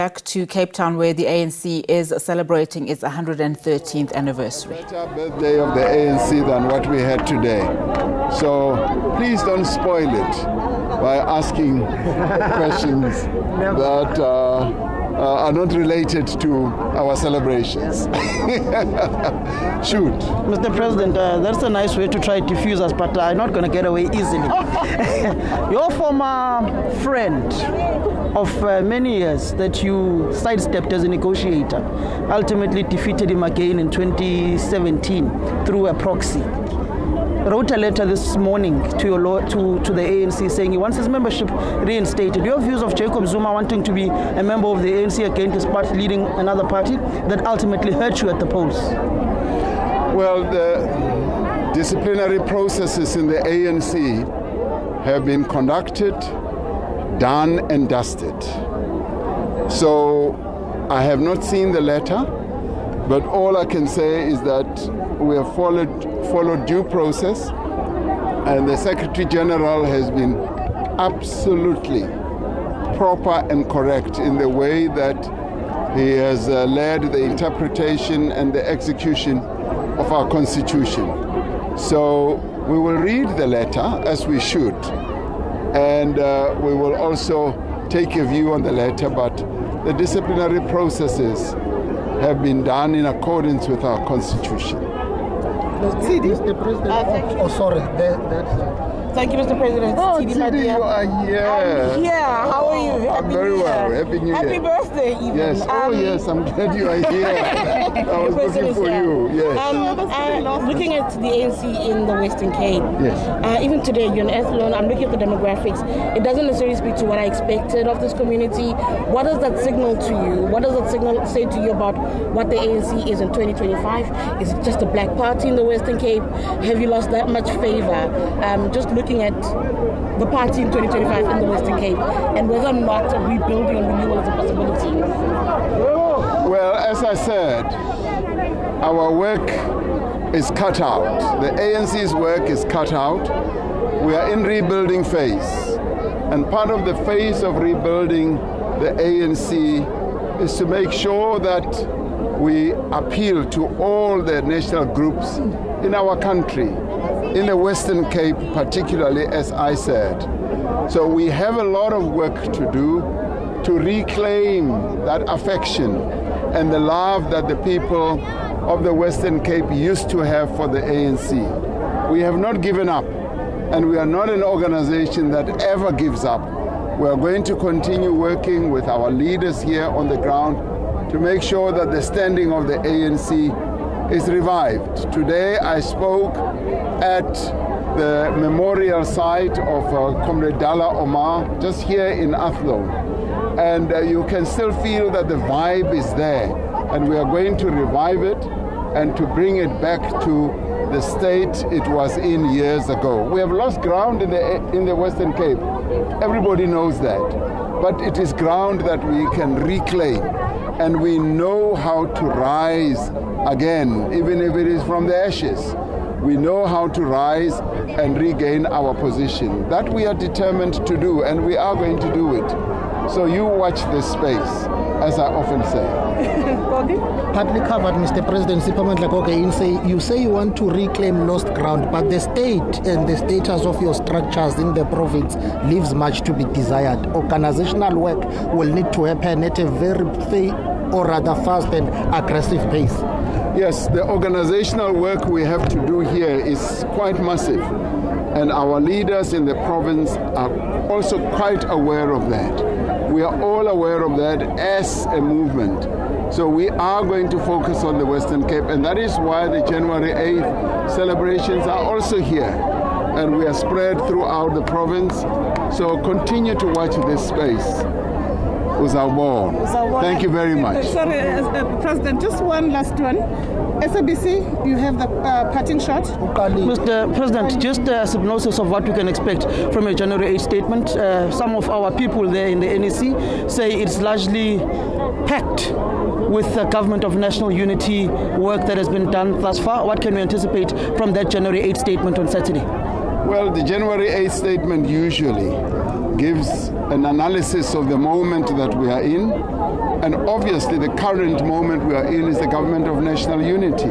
Back to Cape Town, where the ANC is celebrating its 113th anniversary. Better birthday of the ANC than what we had today. So please don't spoil it by asking questions that are not related to our celebrations. Shoot. Mr. President, that's a nice way to try to diffuse us, but I'm not going to get away easily. Your former friend of many years that you sidestepped as a negotiator ultimately defeated him again in 2017 through a proxy. Wrote a letter this morning to the ANC saying he wants his membership reinstated. Your views of Jacob Zuma wanting to be a member of the ANC again despite leading another party that ultimately hurt you at the polls? Well, the disciplinary processes in the ANC have been conducted, done and dusted. So I have not seen the letter, but all I can say is that we have followed due process, and the Secretary General has been absolutely proper and correct in the way that he has led the interpretation and the execution of our Constitution. So we will read the letter as we should, and we will also take a view on the letter, but the disciplinary processes have been done in accordance with our Constitution. Mr. President. Thank you, Mr. President. Sidi, you are here. I'm here. How are you? I'm very well. Happy New Year. Happy birthday, even. Yes. Yes, I'm glad you are here. I was looking for you. Yes. Looking at the ANC in the Western Cape. Yes. Even today, you're in Athlone. I'm looking at the demographics. It doesn't necessarily speak to what I expected of this community. What does that signal to you? What does that signal say to you about what the ANC is in 2025? Is it just a black party in the Western Cape? Have you lost that much favor? Just looking at the party in 2025 in the Western Cape and whether or not a rebuilding and renewal is a possibility. Well, as I said, our work is cut out. The ANC's work is cut out. We are in rebuilding phase. And part of the phase of rebuilding the ANC is to make sure that we appeal to all the national groups in our country, in the Western Cape particularly, as I said. So we have a lot of work to do to reclaim that affection and the love that the people of the Western Cape used to have for the ANC. We have not given up, and we are not an organization that ever gives up. We are going to continue working with our leaders here on the ground to make sure that the standing of the ANC is revived. Today I spoke at the memorial site of Comrade Dala Omar, just here in Athlone. And you can still feel that the vibe is there. And we are going to revive it and to bring it back to the state it was in years ago. We have lost ground in the Western Cape. Everybody knows that. But it is ground that we can reclaim. And we know how to rise again, even if it is from the ashes. We know how to rise and regain our position. That we are determined to do, and we are going to do it. So you watch this space, as I often say. Partly covered, Mr. President. You say you want to reclaim lost ground, but the state and the status of your structures in the province leaves much to be desired. Organizational work will need to happen at a very or rather fast and aggressive pace. Yes, the organizational work we have to do here is quite massive, and our leaders in the province are also quite aware of that. We are all aware of that as a movement. So we are going to focus on the Western Cape, and that is why the January 8th celebrations are also here, and we are spread throughout the province. So continue to watch this space. Thank you very much. Sorry, President, just one last one. SABC, you have the parting shot. Mr. President, just a synopsis of what we can expect from a January 8 statement. Some of our people there in the NEC say it's largely packed with the Government of National Unity work that has been done thus far. What can we anticipate from that January 8 statement on Saturday? Well, the January 8 statement usually gives an analysis of the moment that we are in. And obviously the current moment we are in is the government of national unity.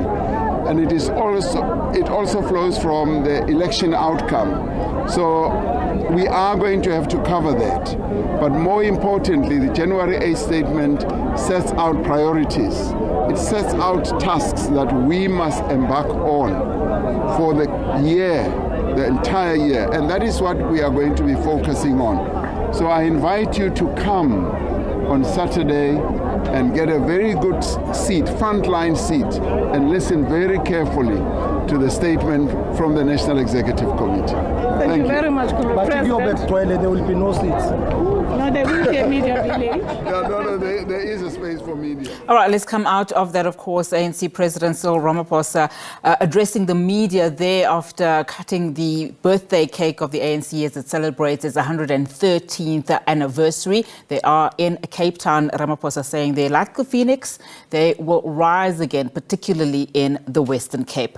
And it also flows from the election outcome. So we are going to have to cover that. But more importantly, the January 8th statement sets out priorities. It sets out tasks that we must embark on for the year, the entire year. And that is what we are going to be focusing on. So I invite you to come on Saturday and get a very good seat, frontline seat, and listen very carefully to the statement from the National Executive Committee. Thank you very much, But if you're back toilet, there will be no seats. No, there will be a media village. No, there is a space for media. All right, let's come out of that, of course. ANC President Cyril Ramaphosa addressing the media there after cutting the birthday cake of the ANC as it celebrates its 113th anniversary. They are in Cape Town. Ramaphosa saying they, like the phoenix, they will rise again, particularly in the Western Cape.